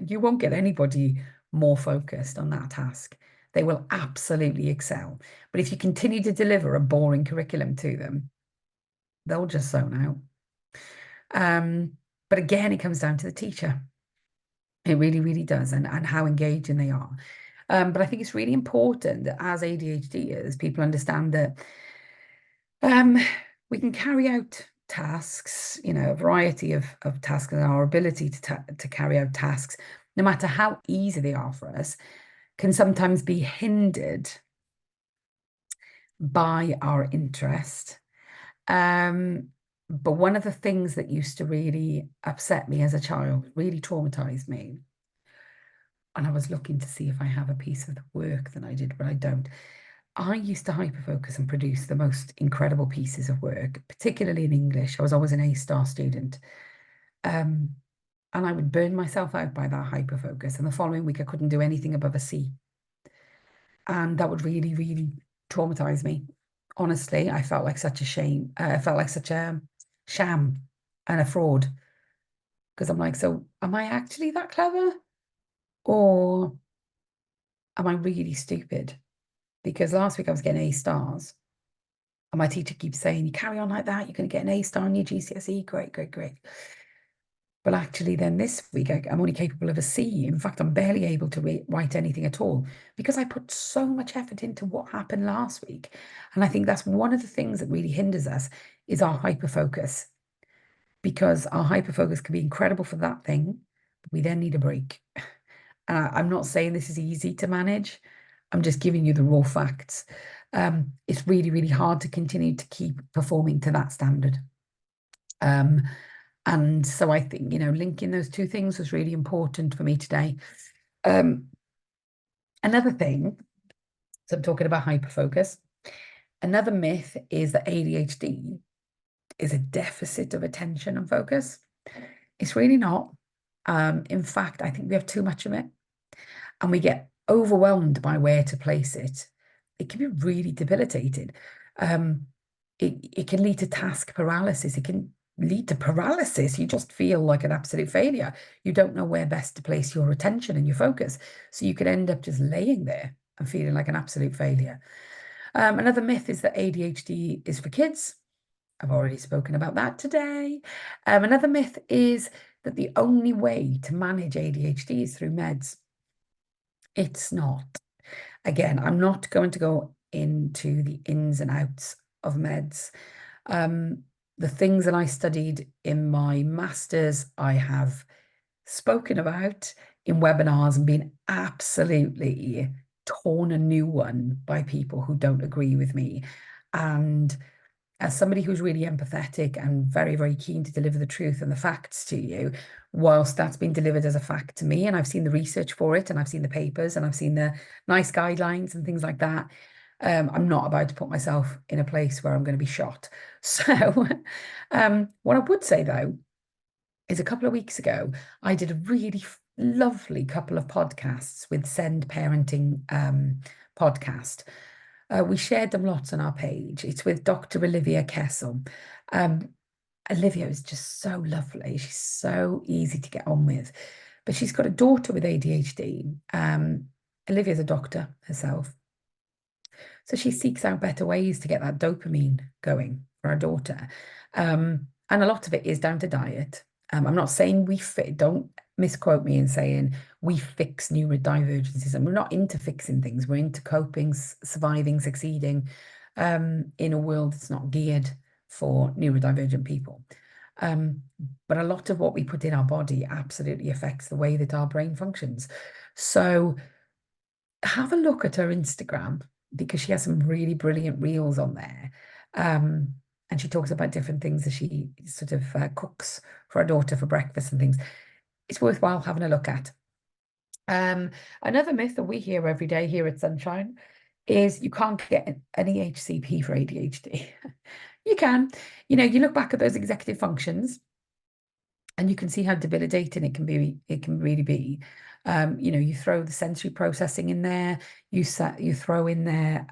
[SPEAKER 1] you won't get anybody more focused on that task. They will absolutely excel. But if you continue to deliver a boring curriculum to them, they'll just zone out. But again, it comes down to the teacher. It really, really does, and how engaging they are. But I think it's really important that as ADHDers, people understand that we can carry out tasks, a variety of tasks, and our ability to carry out tasks, no matter how easy they are for us, can sometimes be hindered by our interest. But one of the things that used to really upset me as a child, really traumatized me, and I was looking to see if I have a piece of the work that I did, but I don't. I used to hyperfocus and produce the most incredible pieces of work, particularly in English. I was always an A-star student. And I would burn myself out by that hyperfocus. And the following week, I couldn't do anything above a C. And that would really, really traumatize me. Honestly, I felt like such a shame. I felt like such a sham and a fraud. Because I'm like, so am I actually that clever? Or am I really stupid? Because last week I was getting A stars. And my teacher keeps saying, you carry on like that, you're going to get an A star in your GCSE. Great, great, great. But actually, then this week, I'm only capable of a C. In fact, I'm barely able to write anything at all because I put so much effort into what happened last week. And I think that's one of the things that really hinders us is our hyperfocus, because our hyperfocus can be incredible for that thing, but we then need a break. I'm not saying this is easy to manage. I'm just giving you the raw facts. It's really, really hard to continue to keep performing to that standard. And so I think, linking those two things was really important for me today. Another thing, so I'm talking about hyperfocus. Another myth is that ADHD is a deficit of attention and focus. It's really not. In fact, I think we have too much of it and we get overwhelmed by where to place it. It can be really debilitating. It can lead to task paralysis. It can lead to paralysis. You just feel like an absolute failure. You don't know where best to place your attention and your focus. So you could end up just laying there and feeling like an absolute failure. Another myth is that ADHD is for kids. I've already spoken about that today. Another myth is that the only way to manage ADHD is through meds. It's not. Again, I'm not going to go into the ins and outs of meds. The things that I studied in my master's, I have spoken about in webinars and been absolutely torn a new one by people who don't agree with me. And as somebody who's really empathetic and very, very keen to deliver the truth and the facts to you, whilst that's been delivered as a fact to me, and I've seen the research for it, and I've seen the papers, and I've seen the nice guidelines and things like that, I'm not about to put myself in a place where I'm going to be shot. So what I would say, though, is a couple of weeks ago, I did a really lovely couple of podcasts with Send Parenting podcast. We shared them lots on our page. It's with Dr. Olivia Kessel. And Olivia is just so lovely. She's so easy to get on with. But she's got a daughter with ADHD. Olivia's a doctor herself. So she seeks out better ways to get that dopamine going for our daughter. And a lot of it is down to diet. I'm not saying we fit, don't misquote me in saying we fix neurodivergencies. And we're not into fixing things. We're into coping, surviving, succeeding in a world that's not geared for neurodivergent people. But a lot of what we put in our body absolutely affects the way that our brain functions. So have a look at her Instagram because she has some really brilliant reels on there. And she talks about different things as she sort of cooks for her daughter for breakfast and things. It's worthwhile having a look at. Another myth that we hear every day here at Sunshine is you can't get an EHCP for ADHD. You can. You know, you look back at those executive functions and you can see how debilitating it can be. It can really be. You know, you throw the sensory processing in there. You throw in there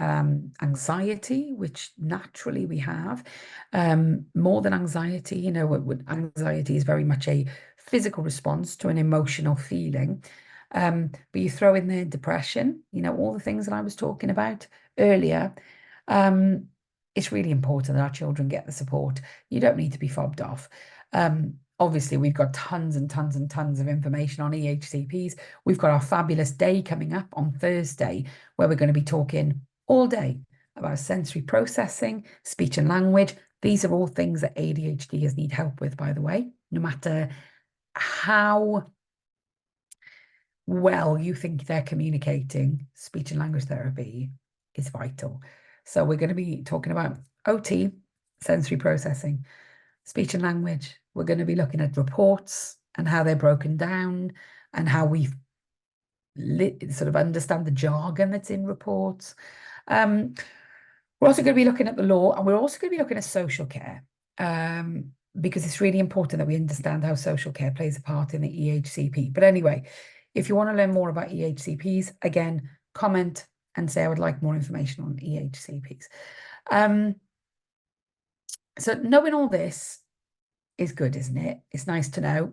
[SPEAKER 1] anxiety, which naturally we have. More than anxiety, you know, anxiety is very much a physical response to an emotional feeling. But you throw in there depression, you know, all the things that I was talking about earlier. It's really important that our children get the support. You don't need to be fobbed off. Obviously, we've got tons and tons and tons of information on EHCPs. We've got our fabulous day coming up on Thursday, where we're going to be talking all day about sensory processing, speech and language. These are all things that ADHDers need help with, by the way, no matter how well you think they're communicating, speech and language therapy is vital. So we're going to be talking about OT, sensory processing, speech and language. We're going to be looking at reports and how they're broken down and how we sort of understand the jargon that's in reports. We're also going to be looking at the law, and we're also going to be looking at social care, because it's really important that we understand how social care plays a part in the EHCP. But anyway, if you want to learn more about EHCPs, again, comment and say I would like more information on EHCPs. So knowing all this is good, isn't it? It's nice to know.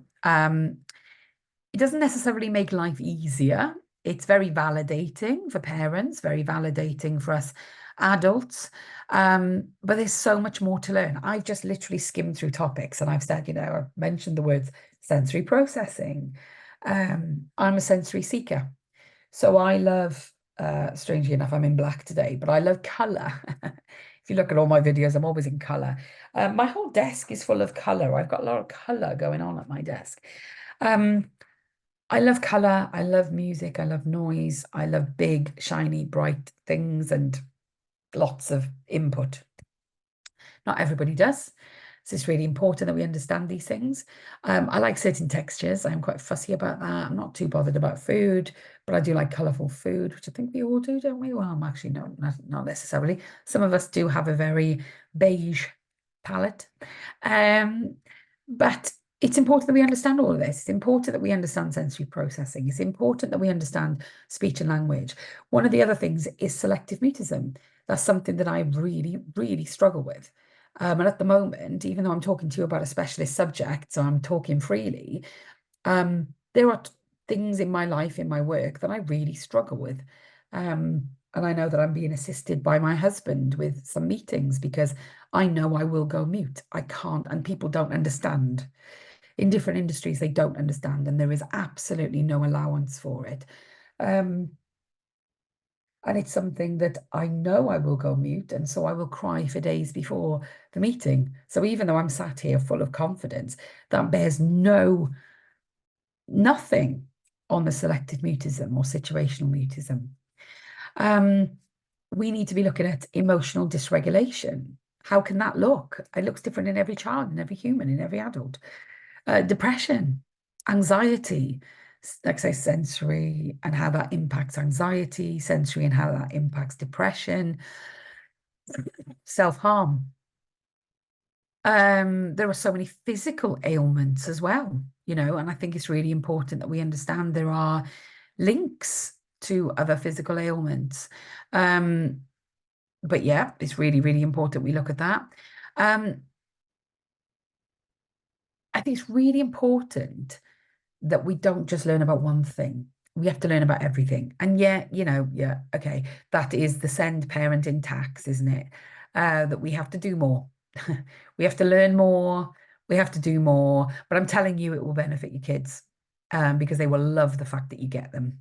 [SPEAKER 1] It doesn't necessarily make life easier. It's very validating for parents, very validating for us adults. But there's so much more to learn. I've just literally skimmed through topics and I've said, you know, I've mentioned the words sensory processing. I'm a sensory seeker. So I love, strangely enough, I'm in black today, but I love colour. If you look at all my videos, I'm always in colour. My whole desk is full of colour. I've got a lot of colour going on at my desk. I love colour. I love music. I love noise. I love big, shiny, bright things and lots of input. Not everybody does. So it's really important that we understand these things. I like certain textures. I'm quite fussy about that. I'm not too bothered about food, but I do like colourful food, which I think we all do, don't we? Well, I'm actually not necessarily. Some of us do have a very beige palette. But it's important that we understand all of this. It's important that we understand sensory processing. It's important that we understand speech and language. One of the other things is selective mutism. That's something that I really, really struggle with. And at the moment, even though I'm talking to you about a specialist subject, so I'm talking freely, there are things in my life, in my work, that I really struggle with. And I know that I'm being assisted by my husband with some meetings because I know I will go mute. I can't, and people don't understand. In different industries, they don't understand, and there is absolutely no allowance for it. And it's something that I know I will go mute, and so I will cry for days before the meeting. So even though I'm sat here full of confidence, that bears nothing on the selective mutism or situational mutism. We need to be looking at emotional dysregulation. How can that look? It looks different in every child, in every human, in every adult. Depression, anxiety, like I say, sensory and how that impacts anxiety, sensory and how that impacts depression, self-harm. There are so many physical ailments as well, you know, and I think it's really important that we understand there are links to other physical ailments. But yeah, it's really, really important we look at that. I think it's really important that we don't just learn about one thing. We have to learn about everything. And yeah, yeah, okay, that is the send parenting tax, isn't it? That we have to do more. We have to learn more. We have to do more. But I'm telling you, it will benefit your kids, because they will love the fact that you get them.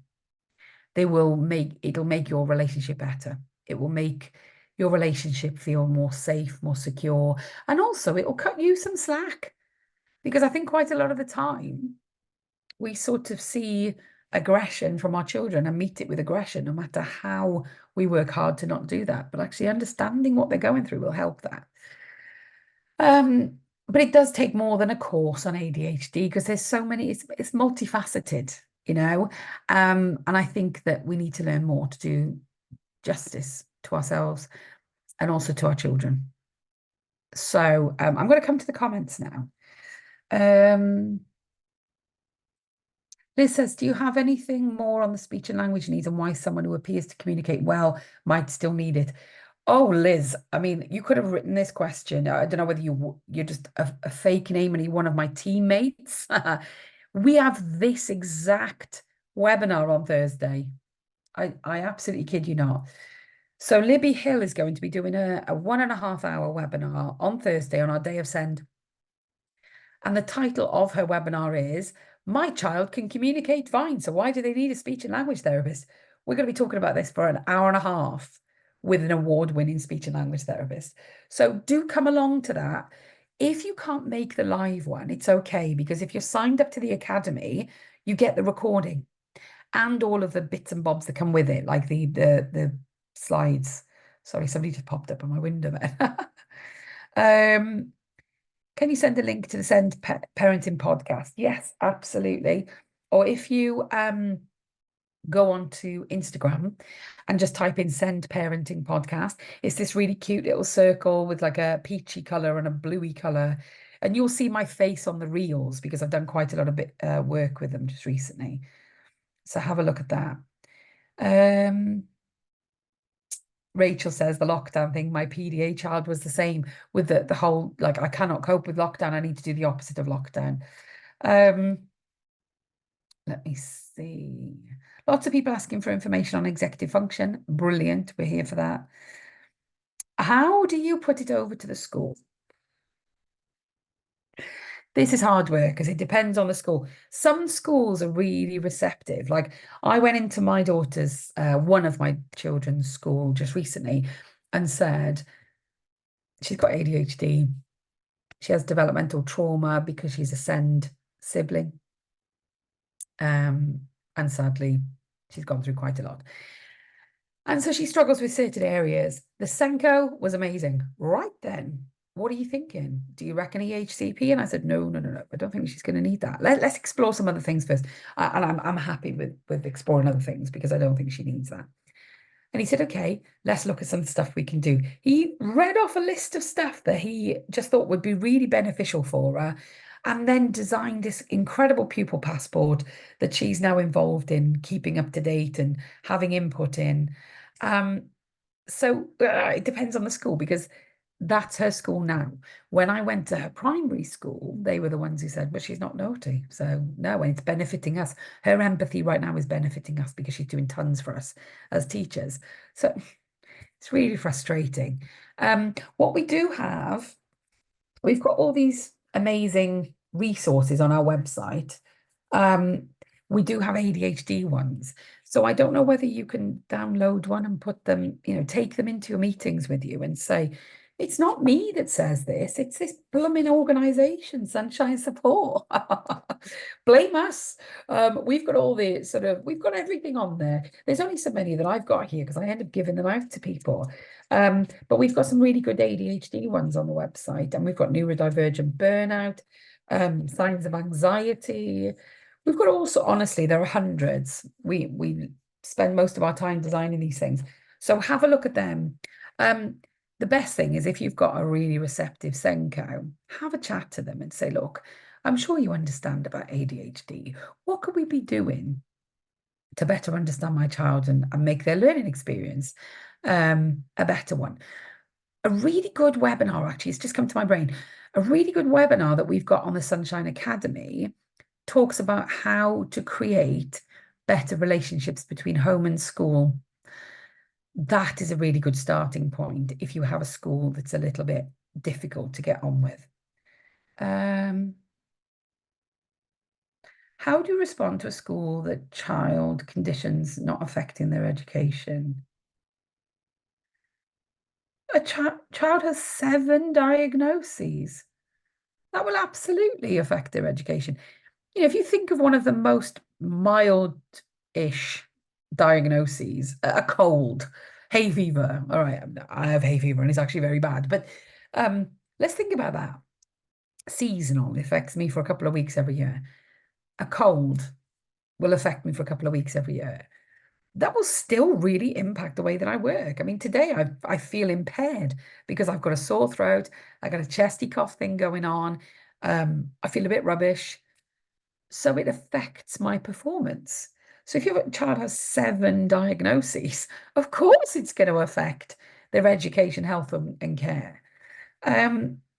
[SPEAKER 1] It'll make your relationship better. It will make your relationship feel more safe, more secure. And also it will cut you some slack, because I think quite a lot of the time we sort of see aggression from our children and meet it with aggression, no matter how we work hard to not do that. But actually understanding what they're going through will help that. But it does take more than a course on ADHD, because there's so many, it's multifaceted, and I think that we need to learn more to do justice to ourselves and also to our children. So I'm going to come to the comments now. Liz says, do you have anything more on the speech and language needs and why someone who appears to communicate well might still need it? Oh, Liz, I mean, you could have written this question. I don't know whether you're just a fake name and you're one of my teammates. We have this exact webinar on Thursday. I absolutely kid you not. So Libby Hill is going to be doing a 1.5 hour webinar on Thursday on our day of send. And the title of her webinar is, My Child Can Communicate Fine, so why do they need a speech and language therapist? We're going to be talking about this for an hour and a half with an award-winning speech and language therapist. So do come along to that. If you can't make the live one, it's okay, because if you're signed up to the academy, you get the recording and all of the bits and bobs that come with it, like the slides. Sorry, somebody just popped up on my window there. Can you send a link to the Send Parenting podcast? Yes, absolutely. Or if you go on to Instagram and just type in Send Parenting podcast, it's this really cute little circle with like a peachy color and a bluey color. And you'll see my face on the reels, because I've done quite a lot of work with them just recently. So have a look at that. Rachel says the lockdown thing, my PDA child was the same with the whole, like, I cannot cope with lockdown. I need to do the opposite of lockdown. Let me see. Lots of people asking for information on executive function. Brilliant. We're here for that. How do you put it over to the school? This is hard work, because it depends on the school. Some schools are really receptive. Like, I went into my daughter's, one of my children's school just recently and said, she's got ADHD. She has developmental trauma because she's a SEND sibling. And sadly, she's gone through quite a lot. And so she struggles with certain areas. The Senko was amazing. Right then, what are you thinking? Do you reckon EHCP? And I said, no. I don't think she's going to need that. Let's explore some other things first. And I'm happy with exploring other things, because I don't think she needs that. And he said, okay, let's look at some stuff we can do. He read off a list of stuff that he just thought would be really beneficial for her, and then designed this incredible pupil passport that she's now involved in keeping up to date and having input in. So it depends on the school, because that's her school now. When I went to her primary school, they were the ones who said, but she's not naughty. So no, and it's benefiting us. Her empathy right now is benefiting us, because she's doing tons for us as teachers. So it's really frustrating. What we do have, we've got all these amazing resources on our website. We do have ADHD ones. So I don't know whether you can download one and put them, take them into your meetings with you and say, it's not me that says this, it's this blooming organization, Sunshine Support. Blame us. We've got all the we've got everything on there. There's only so many that I've got here, because I end up giving them out to people. But we've got some really good ADHD ones on the website, and we've got neurodivergent burnout, signs of anxiety. We've got also, honestly, there are hundreds. We spend most of our time designing these things. So have a look at them. The best thing is, if you've got a really receptive Senko, have a chat to them and say, look, I'm sure you understand about ADHD. What could we be doing to better understand my child and make their learning experience a better one? A really good webinar, actually, it's just come to my brain. A really good webinar that we've got on the Sunshine Academy talks about how to create better relationships between home and school. That is a really good starting point if you have a school that's a little bit difficult to get on with. How do you respond to a school that child conditions not affecting their education? A child has 7 diagnoses. That will absolutely affect their education. You know, if you think of one of the most mild-ish diagnoses, a cold, hay fever. All right, I have hay fever and it's actually very bad. But let's think about that. Seasonal affects me for a couple of weeks every year. A cold will affect me for a couple of weeks every year. That will still really impact the way that I work. I mean, today I feel impaired because I've got a sore throat. I got a chesty cough thing going on. I feel a bit rubbish. So it affects my performance. So if your child has 7 diagnoses, of course it's going to affect their education, health, and care.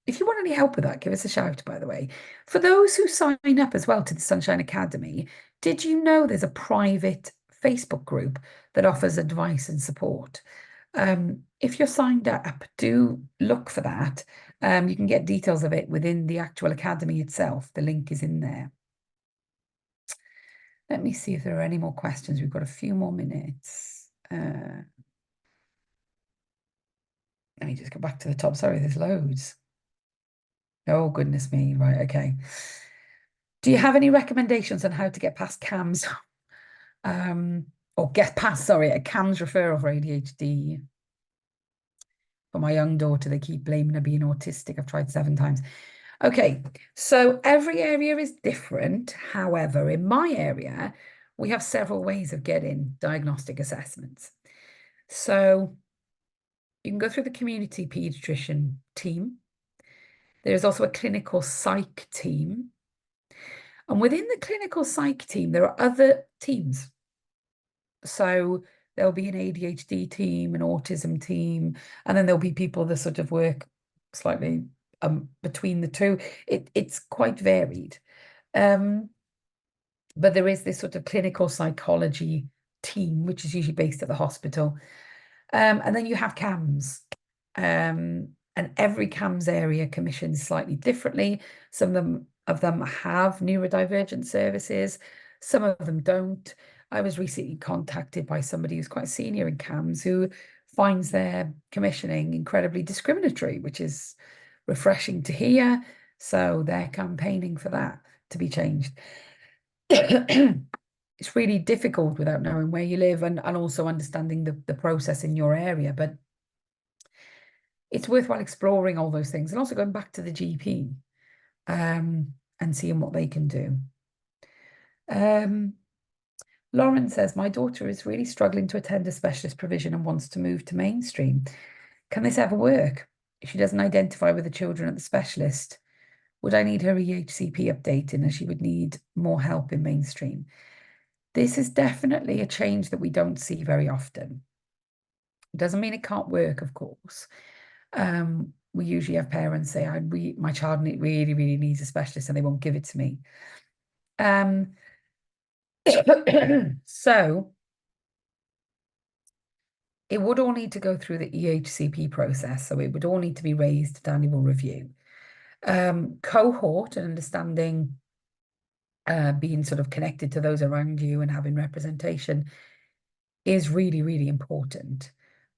[SPEAKER 1] If you want any help with that, give us a shout, by the way. For those who sign up as well to the Sunshine Academy, did you know there's a private Facebook group that offers advice and support? If you're signed up, do look for that. You can get details of it within the actual academy itself. The link is in there. Let me see if there are any more questions. We've got a few more minutes. Let me just go back to the top. Sorry, there's loads. Oh, goodness me. Right, okay. Do you have any recommendations on how to get past CAMS? Or get past, sorry, a CAMS referral for ADHD? For my young daughter, they keep blaming her being autistic. I've tried 7 times. Okay, so every area is different. However, in my area, we have several ways of getting diagnostic assessments. So you can go through the community pediatrician team. There's also a clinical psych team. And within the clinical psych team, there are other teams. So there'll be an ADHD team, an autism team, and then there'll be people that sort of work slightly between the two. It's quite varied. But there is this sort of clinical psychology team, which is usually based at the hospital. And then you have CAMS. And every CAMS area commissions slightly differently. Some of them have neurodivergent services. Some of them don't. I was recently contacted by somebody who's quite senior in CAMS who finds their commissioning incredibly discriminatory, which is refreshing to hear. So they're campaigning for that to be changed. It's really difficult without knowing where you live and also understanding the process in your area. But it's worthwhile exploring all those things and also going back to the GP and seeing what they can do. Lauren says, my daughter is really struggling to attend a specialist provision and wants to move to mainstream. Can this ever work? If she doesn't identify with the children at the specialist, would I need her EHCP updating as she would need more help in mainstream? This is definitely a change that we don't see very often. It doesn't mean it can't work, of course. We usually have parents say, my child really, really needs a specialist and they won't give it to me. So it would all need to go through the EHCP process. So it would all need to be raised at annual review. Cohort and understanding being sort of connected to those around you and having representation is really, really important.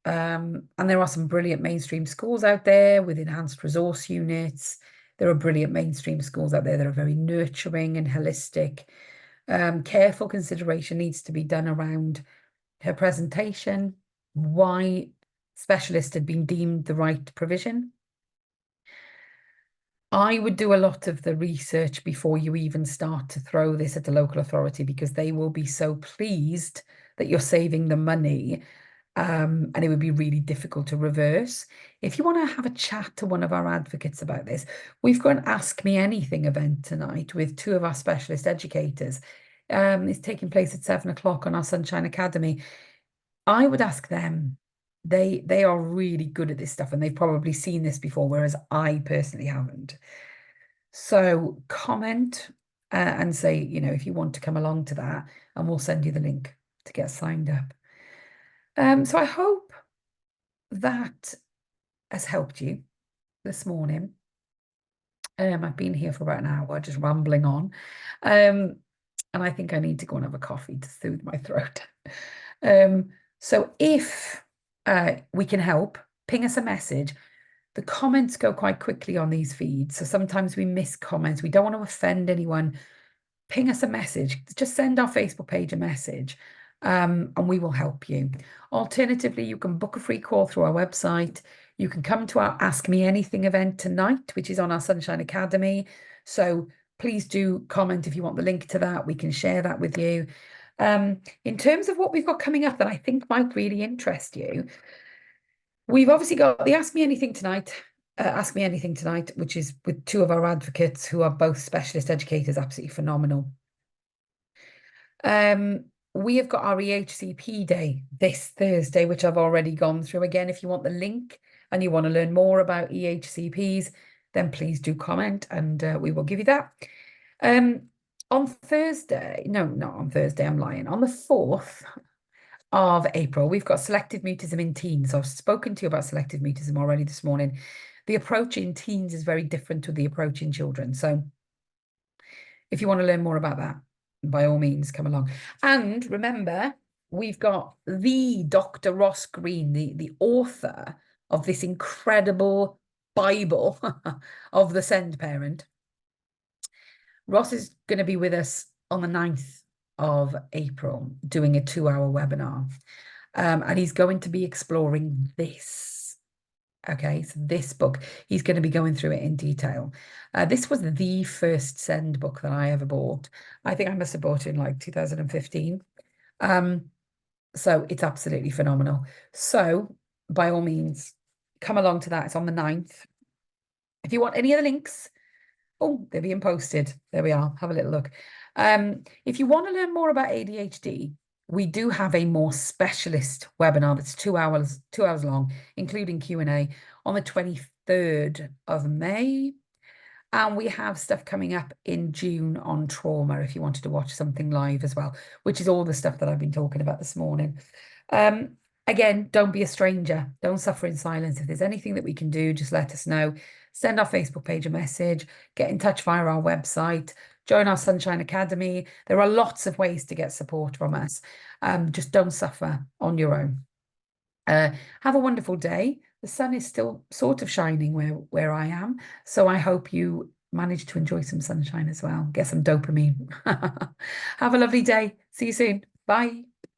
[SPEAKER 1] And there are some brilliant mainstream schools out there with enhanced resource units. There are brilliant mainstream schools out there that are very nurturing and holistic. Careful consideration needs to be done around her presentation, why specialist had been deemed the right provision. I would do a lot of the research before you even start to throw this at the local authority because they will be so pleased that you're saving the money. And it would be really difficult to reverse. If you want to have a chat to one of our advocates about this, we've got an Ask Me Anything event tonight with 2 of our specialist educators. It's taking place at 7 o'clock on our Sunshine Academy. I would ask them, They are really good at this stuff, and they've probably seen this before, whereas I personally haven't. So comment and say, if you want to come along to that, and we'll send you the link to get signed up. So I hope that has helped you this morning. I've been here for about an hour, just rambling on. And I think I need to go and have a coffee to soothe my throat. So if we can help, ping us a message. The comments go quite quickly on these feeds, so sometimes we miss comments. We don't want to offend anyone. Ping us a message. Just send our Facebook page a message, and we will help you. Alternatively, you can book a free call through our website. You can come to our Ask Me Anything event tonight, which is on our Sunshine Academy. So please do comment if you want the link to that. We can share that with you. In terms of what we've got coming up that I think might really interest you, we've obviously got the Ask Me Anything tonight, which is with two of our advocates who are both specialist educators, absolutely phenomenal. We have got our EHCP day this Thursday, which I've already gone through. Again, if you want the link and you want to learn more about EHCPs, then please do comment and we will give you that. On Thursday, no, not on Thursday, I'm lying. On the 4th of April, we've got selective mutism in teens. I've spoken to you about selective mutism already this morning. The approach in teens is very different to the approach in children. So if you want to learn more about that, by all means, come along. And remember, we've got the Dr. Ross Green, the author of this incredible Bible of the Send Parent. Ross is going to be with us on the 9th of April doing a 2-hour webinar. And he's going to be exploring this. Okay, so this book, he's going to be going through it in detail. This was the first Send book that I ever bought. I think I must have bought it in like 2015. So it's absolutely phenomenal. So by all means, come along to that. It's on the 9th. If you want any other links, oh, they're being posted. There we are. Have a little look. If you want to learn more about ADHD, we do have a more specialist webinar that's 2 hours long, including Q&A, on the 23rd of May. And we have stuff coming up in June on trauma, if you wanted to watch something live as well, which is all the stuff that I've been talking about this morning. Again, don't be a stranger. Don't suffer in silence. If there's anything that we can do, just let us know. Send our Facebook page a message. Get in touch via our website. Join our Sunshine Academy. There are lots of ways to get support from us. Just don't suffer on your own. Have a wonderful day. The sun is still sort of shining where I am. So I hope you manage to enjoy some sunshine as well. Get some dopamine. Have a lovely day. See you soon. Bye.